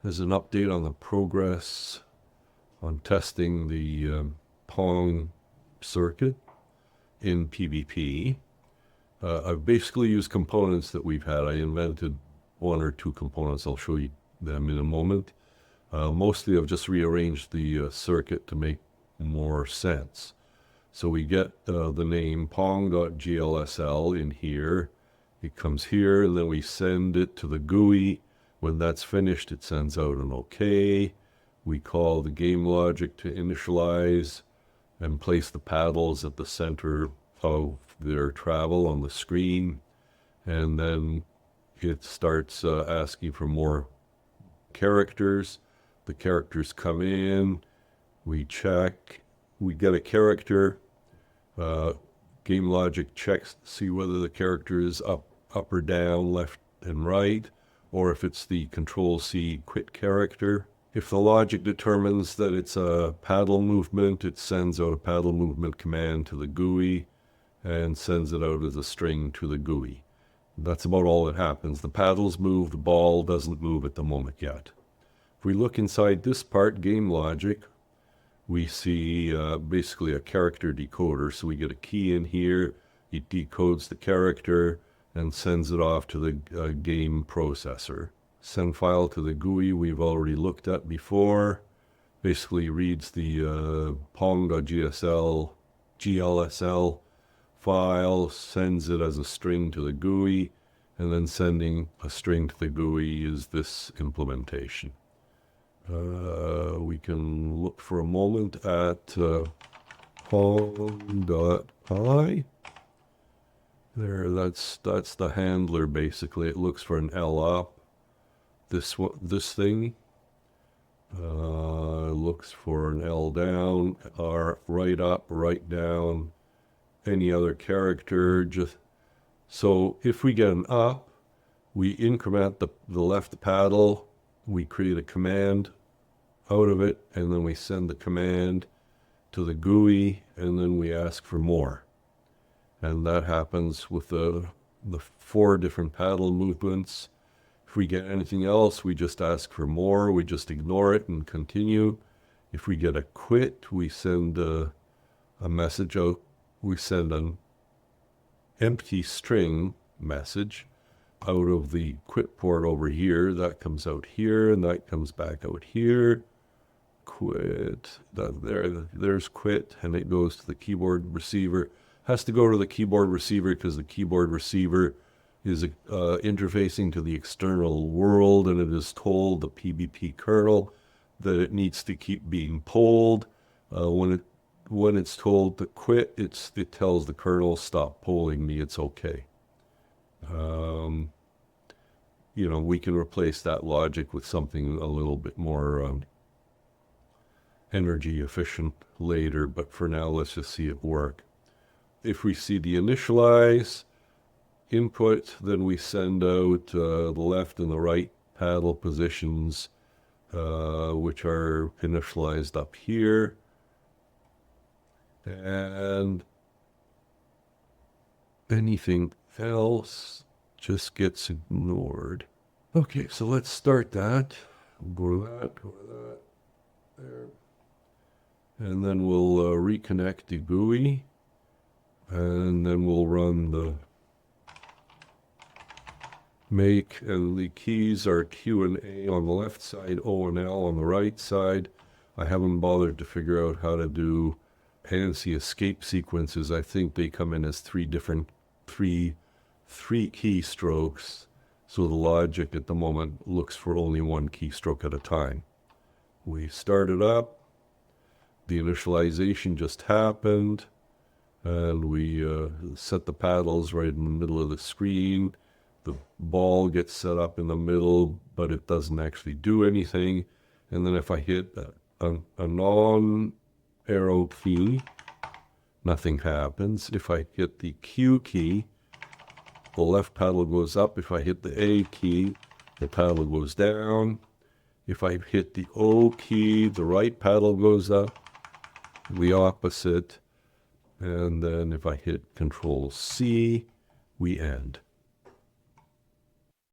There's an update on the progress on testing the pong circuit in PvP. I've basically used components that we've had. I invented one or two components. I'll show you them in a moment. Mostly I've just rearranged the circuit to make more sense. So we get the name pong.glsl in here. It comes here, and then we send it to the GUI. When that's finished, it sends out an OK. We call the game logic to initialize and place the paddles at the center of their travel on the screen. And then it starts asking for more characters. The characters come in. We check. We get a character. Game logic checks to see whether the character is up or down, left and right, or if it's the Control-C quit character. If the logic determines that it's a paddle movement, it sends out a paddle movement command to the GUI and sends it out as a string to the GUI. That's about all that happens. The paddles move, the ball doesn't move at the moment yet. If we look inside this part, game logic, we see basically a character decoder. So we get a key in here, it decodes the character and sends it off to the game processor. Send file to the GUI we've already looked at before. Basically reads the pong.glsl file, sends it as a string to the GUI, and then sending a string to the GUI is this implementation. We can look for a moment at pong.py. There, that's the handler basically. It looks for an L up. This thing looks for an L down, R right up, right down, any other character. Just so if we get an up, we increment the left paddle, we create a command out of it, and then we send the command to the GUI, and then we ask for more. And that happens with the 4 different paddle movements. If we get anything else, we just ask for more. We just ignore it and continue. If we get a quit, we send a message out. We send an empty string message out of the quit port over here. That comes out here, and that comes back out here. Quit. There's quit, and it goes to the keyboard receiver. Has to go to the keyboard receiver because the keyboard receiver is interfacing to the external world, and it is told the PvP kernel that it needs to keep being polled. When it's told to quit, it tells the kernel, stop polling me, it's okay. We can replace that logic with something a little bit more energy efficient later, but for now let's just see it work. If we see the initialize input, then we send out the left and the right paddle positions, which are initialized up here. And anything else just gets ignored. Okay, so let's start that. Go to that, there. And then we'll reconnect the GUI. And then we'll run the make, and the keys are Q and A on the left side, O and L on the right side. I haven't bothered to figure out how to do ANSI escape sequences. I think they come in as three keystrokes. So the logic at the moment looks for only one keystroke at a time. We start it up. The initialization just happened. And we set the paddles right in the middle of the screen. The ball gets set up in the middle, but it doesn't actually do anything. And then if I hit a non-arrow key, nothing happens. If I hit the Q key, the left paddle goes up. If I hit the A key, the paddle goes down. If I hit the O key, the right paddle goes up. The opposite. And then if I hit Control-C, we end.